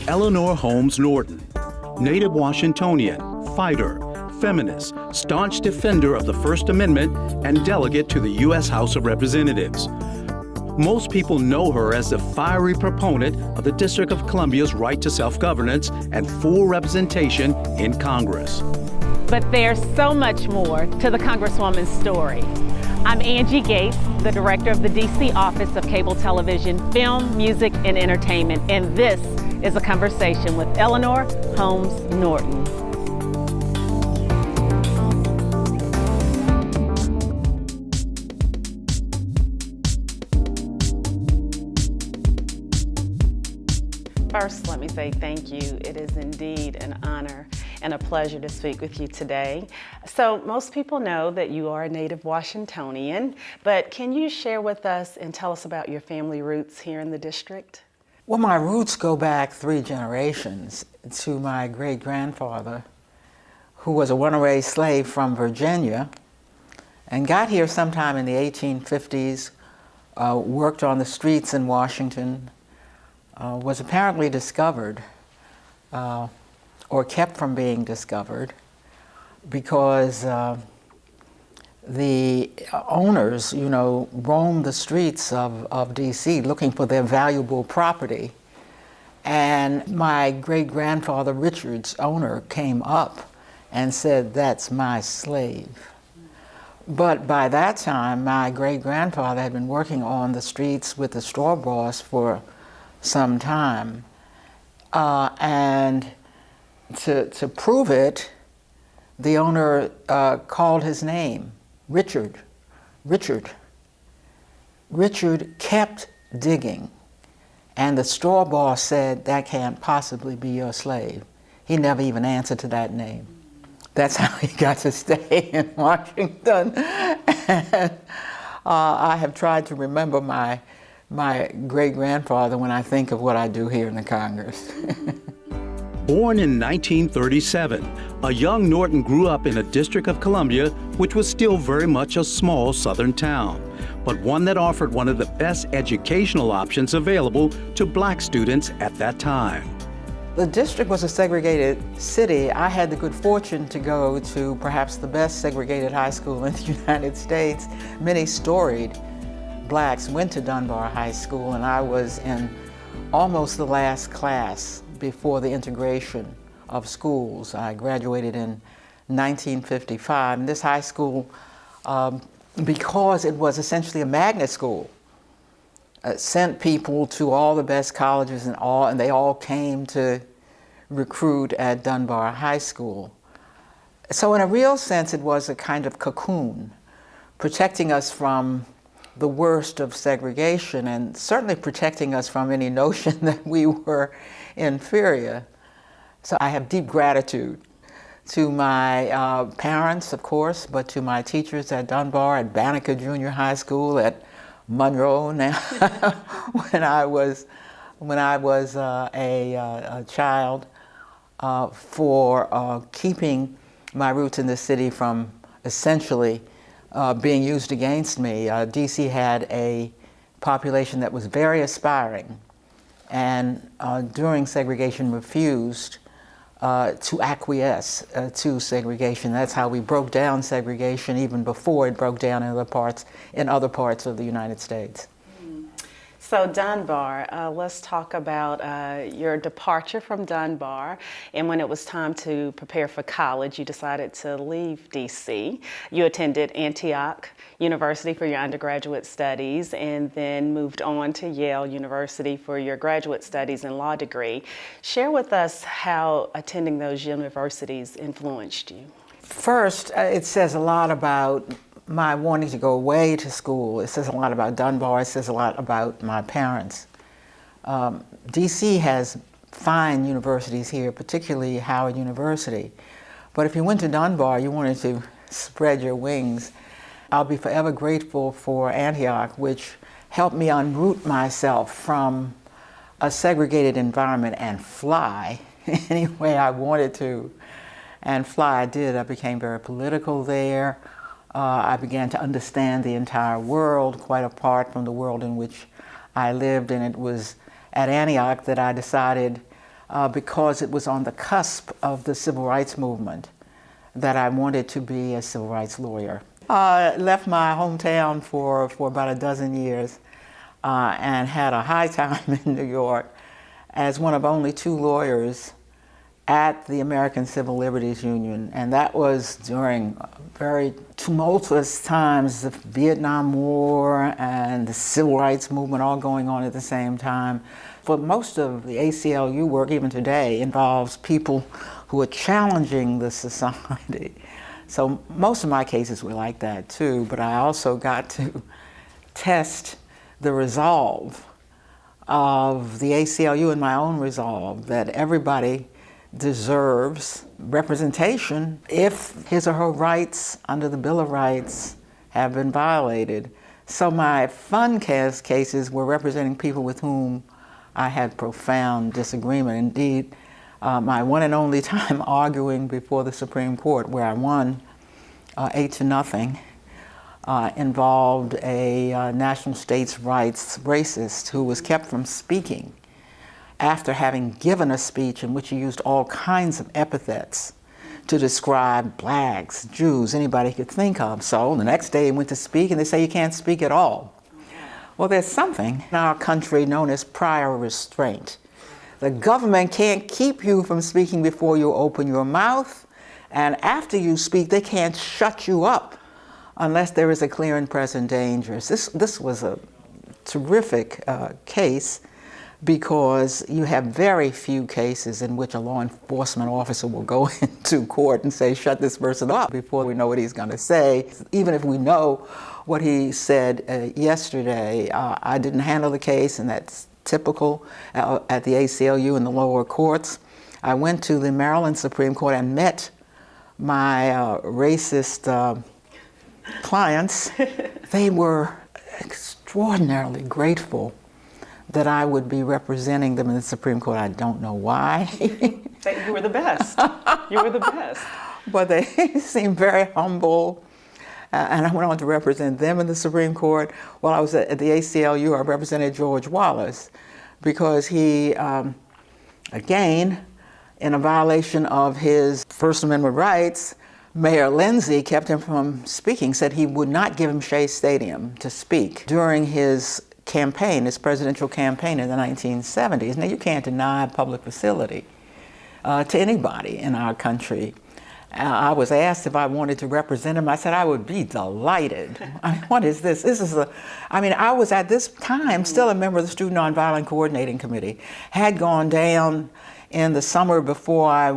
Eleanor Holmes Norton, native Washingtonian, fighter, feminist, staunch defender of the First Amendment, and delegate to the U.S. House of Representatives. Most people know her as the fiery proponent of the District of Columbia's right to self-governance and full representation in Congress. But there's so much more to the Congresswoman's story. I'm Angie Gates, the director of the DC Office of Cable Television, Film, Music, and Entertainment, and this is a conversation with Eleanor Holmes Norton. First, let me say thank you. It is indeed an honor and a pleasure to speak with you today. So most people know that you are a native Washingtonian, but can you share with us and tell us about your family roots here in the district? Well, my roots go back 3 generations to my great-grandfather, who was a runaway slave from Virginia and got here sometime in the 1850s, worked on the streets in Washington, was apparently discovered or kept from being discovered because the owners, roamed the streets of DC looking for their valuable property. And my great-grandfather, Richard's owner, came up and said, "That's my slave." But by that time, my great-grandfather had been working on the streets with the straw boss for some time. And to prove it, the owner called his name, Richard. Richard kept digging, and the straw boss said, "That can't possibly be your slave." He never even answered to that name. That's how he got to stay in Washington. And I have tried to remember my great-grandfather when I think of what I do here in the Congress. Born in 1937, a young Norton grew up in a District of Columbia which was still very much a small southern town, but one that offered one of the best educational options available to black students at that time. The district was a segregated city. I had the good fortune to go to perhaps the best segregated high school in the United States. Many storied blacks went to Dunbar High School, and I was in almost the last class before the integration of schools. I graduated in 1955. And this high school, because it was essentially a magnet school, sent people to all the best colleges and they all came to recruit at Dunbar High School. So in a real sense, it was a kind of cocoon, protecting us from the worst of segregation and certainly protecting us from any notion that we were inferior. So I have deep gratitude to my parents, of course, but to my teachers at Dunbar, at Banneker Junior High School, at Monroe now, when I was a child, for keeping my roots in the city from essentially being used against me. DC had a population that was very aspiring, and during segregation refused to acquiesce to segregation. That's how we broke down segregation even before it broke down in other parts of the United States. So Dunbar, let's talk about your departure from Dunbar, and when it was time to prepare for college, you decided to leave DC. You attended Antioch University for your undergraduate studies and then moved on to Yale University for your graduate studies and law degree. Share with us how attending those universities influenced you. First, it says a lot about my wanting to go away to school. It says a lot about Dunbar. It says a lot about my parents. DC has fine universities here, particularly Howard University. But if you went to Dunbar, you wanted to spread your wings. I'll be forever grateful for Antioch, which helped me unroot myself from a segregated environment and fly any way I wanted to. And fly I did. I became very political there. I began to understand the entire world, quite apart from the world in which I lived, and it was at Antioch that I decided because it was on the cusp of the civil rights movement that I wanted to be a civil rights lawyer. Left my hometown for about a dozen years and had a high time in New York as one of only 2 lawyers at the American Civil Liberties Union, and that was during very tumultuous times, the Vietnam War and the Civil Rights Movement all going on at the same time. For most of the ACLU work, even today, involves people who are challenging the society. So most of my cases were like that too, but I also got to test the resolve of the ACLU and my own resolve that everybody deserves representation if his or her rights under the Bill of Rights have been violated. So my fun cases were representing people with whom I had profound disagreement. Indeed, my one and only time arguing before the Supreme Court, where I won 8-0, involved a national states' rights racist who was kept from speaking after having given a speech in which he used all kinds of epithets to describe blacks, Jews, anybody he could think of. So the next day he went to speak and they say you can't speak at all. Well, there's something in our country known as prior restraint. The government can't keep you from speaking before you open your mouth, and after you speak, they can't shut you up unless there is a clear and present danger. This was a terrific case, because you have very few cases in which a law enforcement officer will go into court and say, shut this person up, before we know what he's going to say. Even if we know what he said yesterday, I didn't handle the case, and that's typical at the ACLU and the lower courts. I went to the Maryland Supreme Court and met my racist clients. They were extraordinarily grateful that I would be representing them in the Supreme Court. I don't know why. You were the best. You were the best. But they seemed very humble. And I went on to represent them in the Supreme Court. While I was at the ACLU, I represented George Wallace because he, again, in a violation of his First Amendment rights, Mayor Lindsay kept him from speaking, said he would not give him Shea Stadium to speak during his campaign, his presidential campaign in the 1970s. Now, you can't deny a public facility to anybody in our country. I was asked if I wanted to represent him. I said I would be delighted. I mean, what is this? I was at this time still a member of the Student Nonviolent Coordinating Committee, had gone down in the summer before I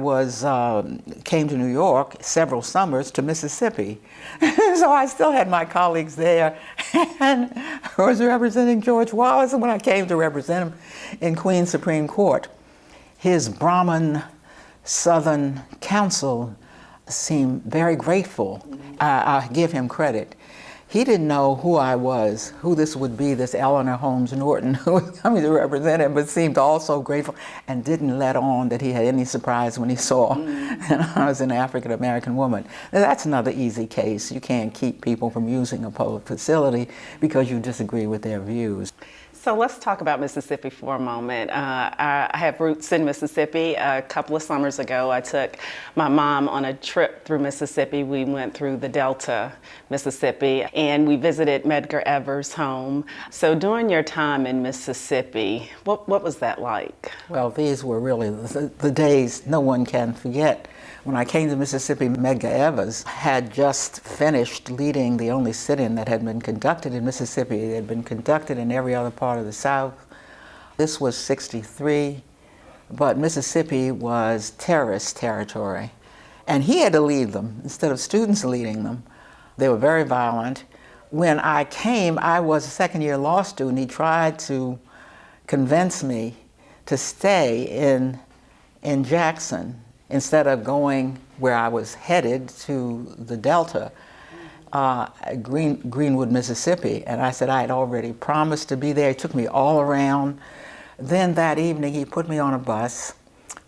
came to New York, several summers, to Mississippi. So I still had my colleagues there, and I was representing George Wallace. And when I came to represent him in Queens Supreme Court, his Brahmin Southern counsel seemed very grateful. I give him credit. He didn't know who I was, who this would be, this Eleanor Holmes Norton, who was coming to represent him, but seemed also grateful and didn't let on that he had any surprise when he saw that I was an African American woman. Now, that's another easy case. You can't keep people from using a public facility because you disagree with their views. So let's talk about Mississippi for a moment. I have roots in Mississippi. A couple of summers ago, I took my mom on a trip through Mississippi. We went through the Delta, Mississippi, and we visited Medgar Evers' home. So during your time in Mississippi, what was that like? Well, these were really the days no one can forget. When I came to Mississippi, Medgar Evers had just finished leading the only sit-in that had been conducted in Mississippi. It had been conducted in every other part of the South. This was '63, but Mississippi was terrorist territory. And he had to lead them instead of students leading them. They were very violent. When I came, I was a second-year law student. He tried to convince me to stay in Jackson instead of going where I was headed to the Delta, Greenwood, Mississippi. And I said I had already promised to be there. He took me all around. Then that evening, he put me on a bus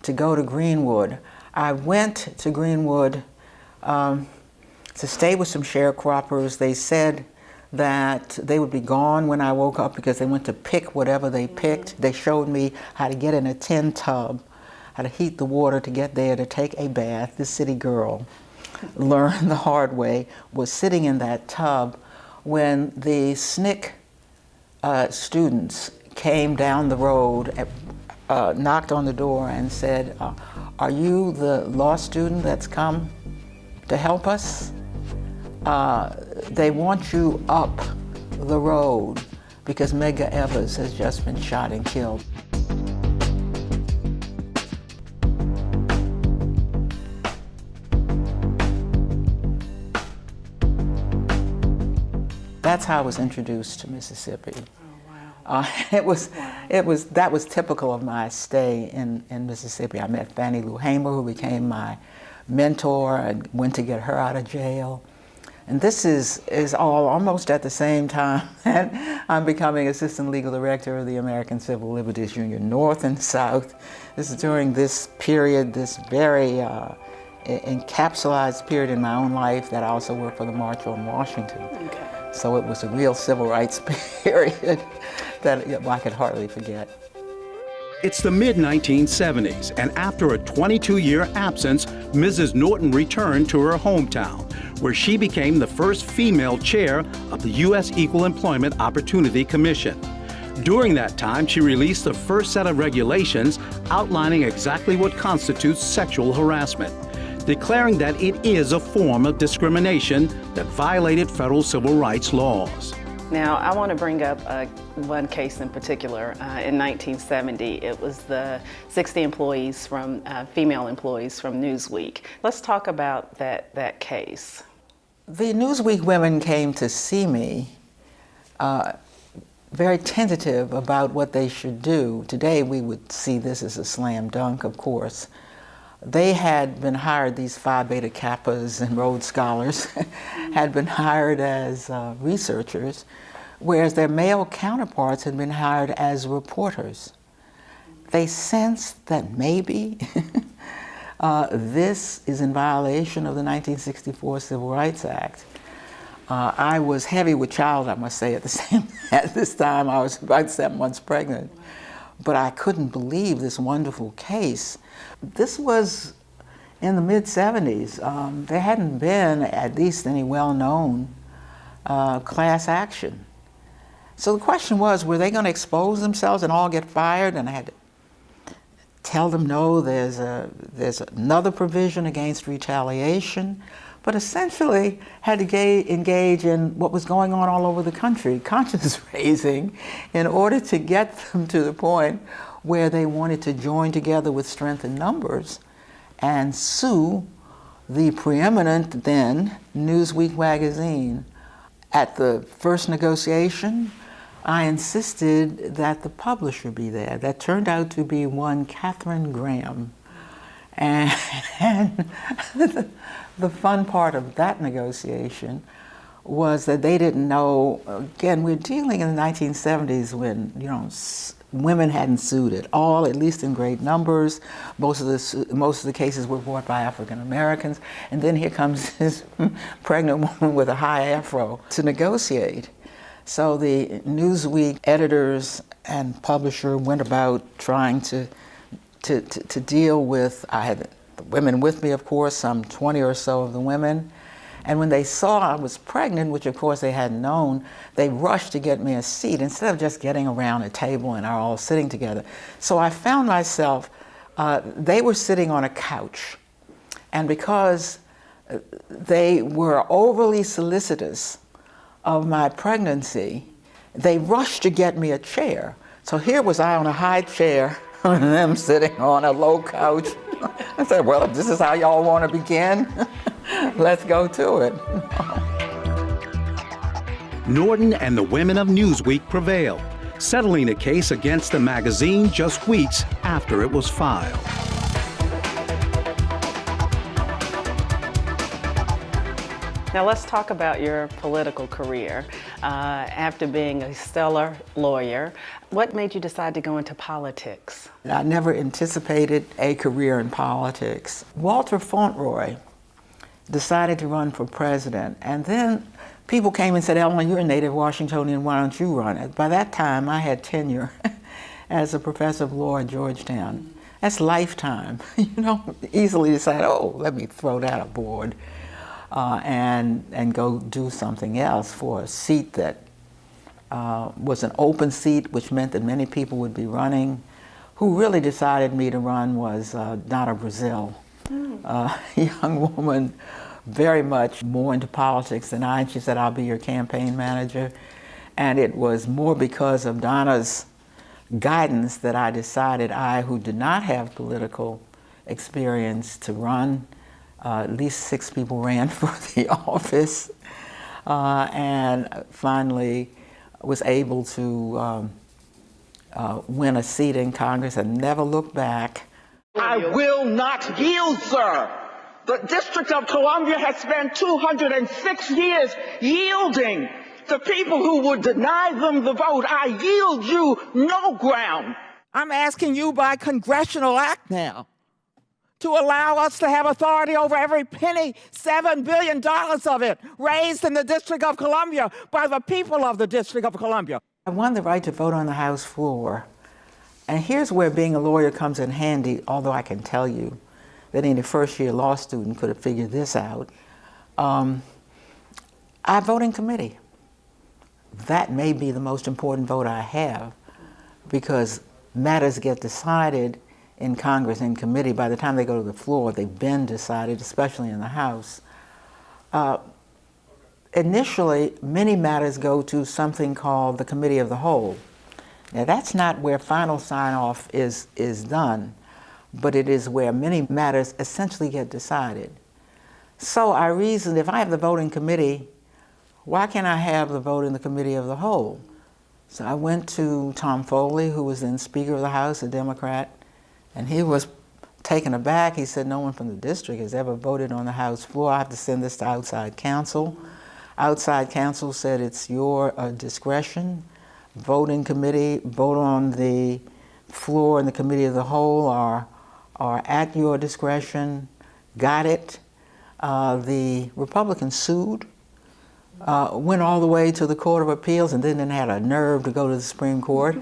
to go to Greenwood. I went to Greenwood to stay with some sharecroppers. They said that they would be gone when I woke up because they went to pick whatever they picked. They showed me how to get in a tin tub how to heat the water to get there to take a bath. This city girl learned the hard way, was sitting in that tub when the SNCC students came down the road, knocked on the door and said, are you the law student that's come to help us? They want you up the road because Medgar Evers has just been shot and killed. That's how I was introduced to Mississippi. Oh, wow. That was typical of my stay in Mississippi. I met Fannie Lou Hamer, who became my mentor, and went to get her out of jail. And this is all almost at the same time that I'm becoming Assistant Legal Director of the American Civil Liberties Union, North and South. This is during this period, this very encapsulated period in my own life that I also worked for the March on Washington. Okay. So it was a real civil rights period that I could hardly forget. It's the mid-1970s, and after a 22-year absence, Mrs. Norton returned to her hometown, where she became the first female chair of the U.S. Equal Employment Opportunity Commission. During that time, she released the first set of regulations outlining exactly what constitutes sexual harassment, declaring that it is a form of discrimination that violated federal civil rights laws. Now, I want to bring up one case in particular. In 1970, it was the 60 employees female employees from Newsweek. Let's talk about that case. The Newsweek women came to see me very tentative about what they should do. Today, we would see this as a slam dunk, of course. They had been hired, these Phi Beta Kappas and Rhodes Scholars had been hired as researchers, whereas their male counterparts had been hired as reporters. They sensed that maybe this is in violation of the 1964 Civil Rights Act. I was heavy with child, I must say, at this time. I was about 7 months pregnant. But I couldn't believe this wonderful case. This was in the mid-70s. There hadn't been, at least, any well-known class action. So the question was, were they going to expose themselves and all get fired? And I had to tell them, no, there's another provision against retaliation. But essentially had to engage in what was going on all over the country, conscience raising, in order to get them to the point where they wanted to join together with strength in numbers and sue the preeminent then Newsweek magazine. At the first negotiation, I insisted that the publisher be there. That turned out to be one Catherine Graham. And the fun part of that negotiation was that they didn't know, again, we're dealing in the 1970s when, women hadn't sued at all, at least in great numbers. Most of the cases were brought by African Americans. And then here comes this pregnant woman with a high afro to negotiate. So the Newsweek editors and publisher went about trying to deal with, I had the women with me, of course, some 20 or so of the women. And when they saw I was pregnant, which of course they hadn't known, they rushed to get me a seat instead of just getting around a table and are all sitting together. So I found myself, they were sitting on a couch. And because they were overly solicitous of my pregnancy, they rushed to get me a chair. So here was I on a high chair, and them sitting on a low couch. I said, well, if this is how y'all want to begin, let's go to it. Norton and the women of Newsweek prevailed, settling a case against the magazine just weeks after it was filed. Now let's talk about your political career. After being a stellar lawyer, what made you decide to go into politics? I never anticipated a career in politics. Walter Fauntleroy decided to run for president, and then people came and said, Eleanor, you're a native Washingtonian, why don't you run it? By that time, I had tenure as a professor of law at Georgetown. That's lifetime. You don't easily decide, oh, let me throw that aboard and go do something else for a seat that was an open seat, which meant that many people would be running. Who really decided me to run was Donna Brazil, a young woman very much more into politics than I. And she said, I'll be your campaign manager. And it was more because of Donna's guidance that I decided, I, who did not have political experience, to run. At least 6 people ran for the office, and finally was able to win a seat in Congress and never look back. I will not yield, sir. The District of Columbia has spent 206 years yielding to people who would deny them the vote. I yield you no ground. I'm asking you by congressional act now to allow us to have authority over every penny, $7 billion of it, raised in the District of Columbia by the people of the District of Columbia. I won the right to vote on the House floor. And here's where being a lawyer comes in handy, although I can tell you that any first-year law student could have figured this out. I vote in committee. That may be the most important vote I have, because matters get decided in Congress in committee. By the time they go to the floor, they've been decided, especially in the House. Initially, many matters go to something called the Committee of the Whole. Now, that's not where final sign-off is done, but it is where many matters essentially get decided. So I reasoned, if I have the vote in committee, why can't I have the vote in the Committee of the Whole? So I went to Tom Foley, who was then Speaker of the House, a Democrat, and he was taken aback. He said, no one from the district has ever voted on the House floor. I have to send this to outside counsel. Outside counsel said, it's your discretion. Vote in committee, vote on the floor in the Committee of the Whole are at your discretion. Got it. The Republicans sued, went all the way to the Court of Appeals, and then had a nerve to go to the Supreme Court.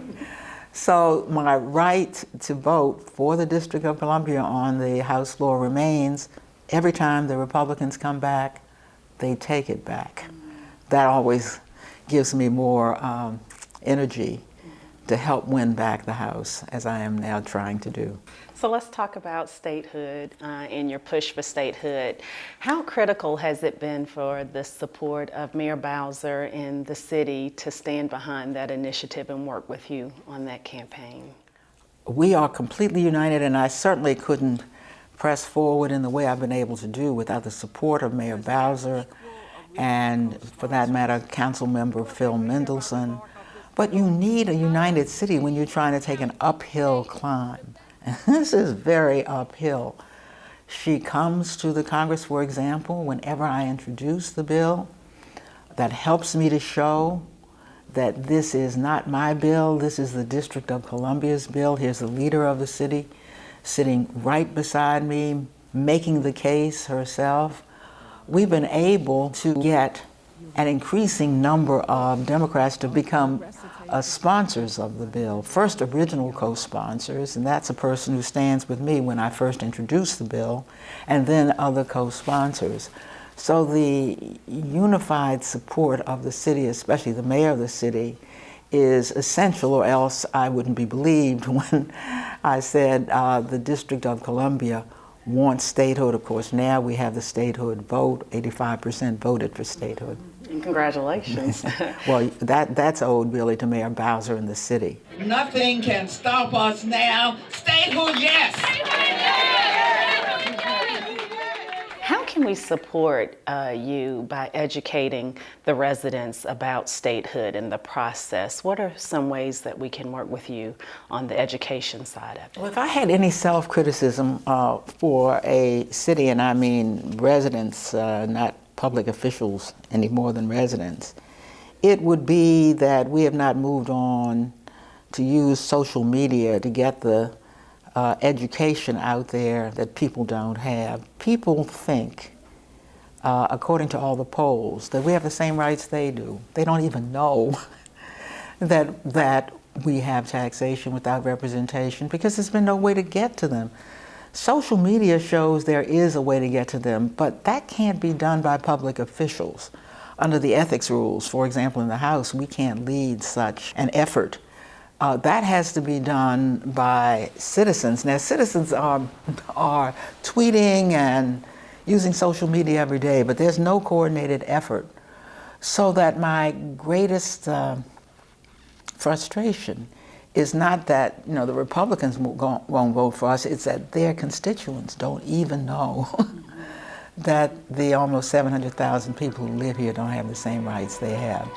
So my right to vote for the District of Columbia on the House floor remains. Every time the Republicans come back, they take it back. That always gives me more energy to help win back the House, as I am now trying to do. So let's talk about statehood and your push for statehood. How critical has it been for the support of Mayor Bowser in the city to stand behind that initiative and work with you on that campaign? We are completely united, and I certainly couldn't press forward in the way I've been able to do without the support of Mayor Bowser and, for that matter, Council Member Phil Mendelson. But you need a united city when you're trying to take an uphill climb. And this is very uphill. She comes to the Congress, for example, whenever I introduce the bill. That helps me to show that this is not my bill, this is the District of Columbia's bill. Here's the leader of the city sitting right beside me, making the case herself. We've been able to get an increasing number of Democrats to become sponsors of the bill. First, original co-sponsors, and that's a person who stands with me when I first introduced the bill, and then other co-sponsors. So the unified support of the city, especially the mayor of the city, is essential, or else I wouldn't be believed when I said the District of Columbia wants statehood. Of course, now we have the statehood vote. 85% voted for statehood. And congratulations. Well, that's owed really to Mayor Bowser and the city. Nothing can stop us now. Statehood, yes! How can we support you by educating the residents about statehood and the process? What are some ways that we can work with you on the education side of it? Well, if I had any self-criticism for a city, and I mean residents, not public officials any more than residents, it would be that we have not moved on to use social media to get the education out there that people don't have. People think, according to all the polls, that we have the same rights they do. They don't even know that we have taxation without representation because there's been no way to get to them. Social media shows there is a way to get to them, but that can't be done by public officials. Under the ethics rules, for example, in the House, we can't lead such an effort. That has to be done by citizens. Now, citizens are tweeting and using social media every day, but there's no coordinated effort. So that my greatest frustration is not that the Republicans won't vote for us, it's that their constituents don't even know that the almost 700,000 people who live here don't have the same rights they have.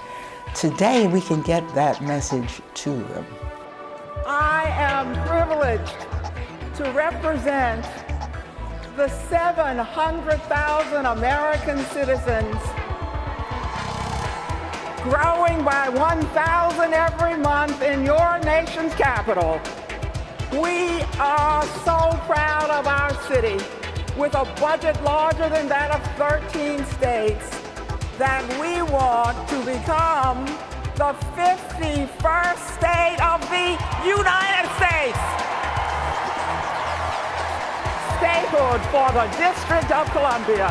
Today, we can get that message to them. I am privileged to represent the 700,000 American citizens, growing by 1,000 every month in your nation's capital. We are so proud of our city, with a budget larger than that of 13 states, that we want to become the 51st state of the United States. Statehood for the District of Columbia.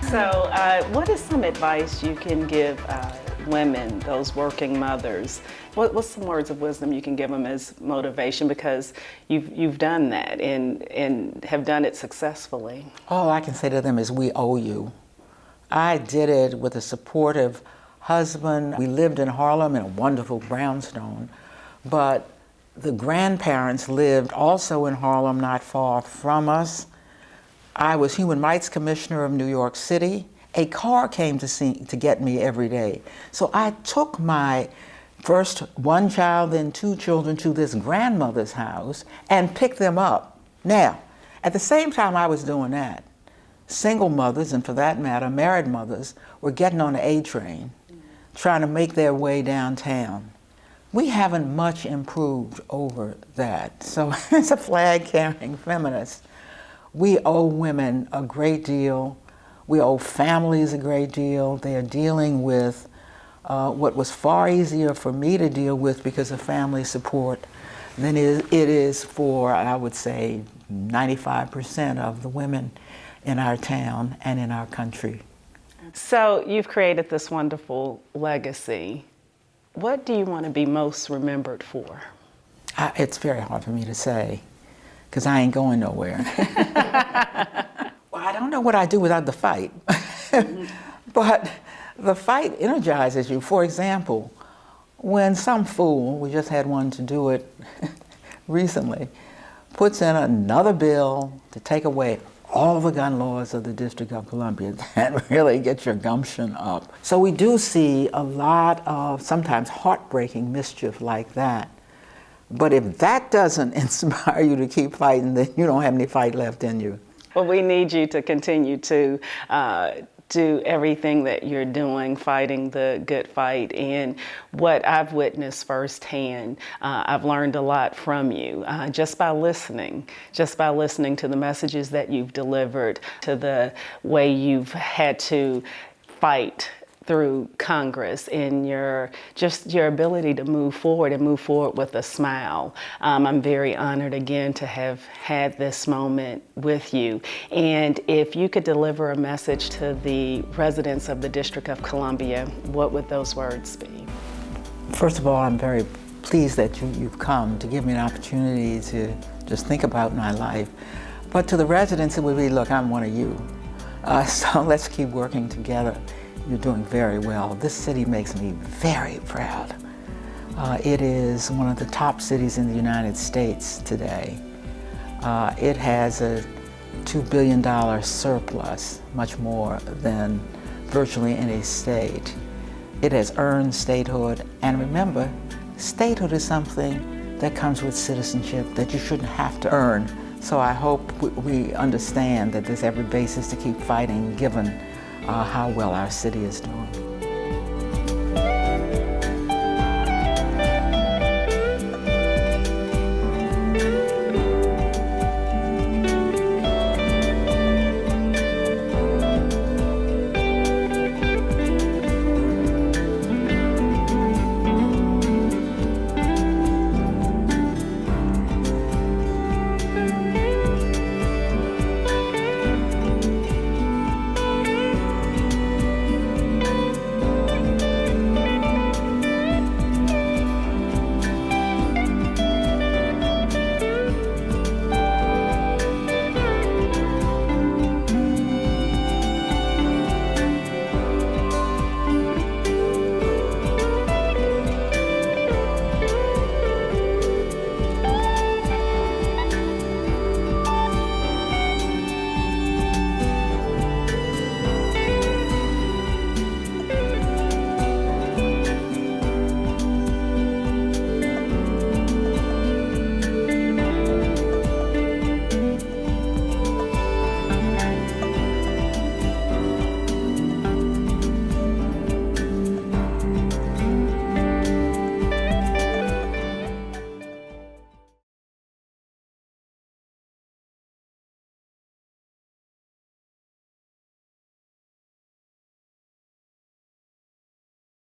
So what is some advice you can give women, those working mothers? What's some words of wisdom you can give them as motivation, because you've done that and have done it successfully? All I can say to them is we owe you. I did it with a supportive husband. We lived in Harlem in a wonderful brownstone, but the grandparents lived also in Harlem, not far from us. I was Human Rights Commissioner of New York City. A car came to get me every day. So I took my first one child, then two children to this grandmother's house and picked them up. Now, at the same time I was doing that, single mothers, and for that matter, married mothers, were getting on the A train, trying to make their way downtown. We haven't much improved over that. So as a flag-carrying feminist, we owe women a great deal. We owe families a great deal. They are dealing with what was far easier for me to deal with because of family support than it is for, I would say, 95% of the women in our town and in our country. So you've created this wonderful legacy. What do you want to be most remembered for? It's very hard for me to say, because I ain't going nowhere. Well, I don't know what I do without the fight. But the fight energizes you. For example, when some fool, we just had one to do it recently, puts in another bill to take away all the gun laws of the District of Columbia, that really gets your gumption up. So we do see a lot of sometimes heartbreaking mischief like that. But if that doesn't inspire you to keep fighting, then you don't have any fight left in you. Well, we need you to continue to do everything that you're doing, fighting the good fight. And what I've witnessed firsthand, I've learned a lot from you just by listening to the messages that you've delivered, to the way you've had to fight through Congress, and your ability to move forward with a smile. I'm very honored again to have had this moment with you. And if you could deliver a message to the residents of the District of Columbia, what would those words be? First of all, I'm very pleased that you've come to give me an opportunity to just think about my life. But to the residents, it would be, look, I'm one of you. So let's keep working together. You're doing very well. This city makes me very proud. It is one of the top cities in the United States today. It has a $2 billion surplus, much more than virtually any state. It has earned statehood, and remember, statehood is something that comes with citizenship that you shouldn't have to earn. So I hope we understand that there's every basis to keep fighting, given how well our city is doing.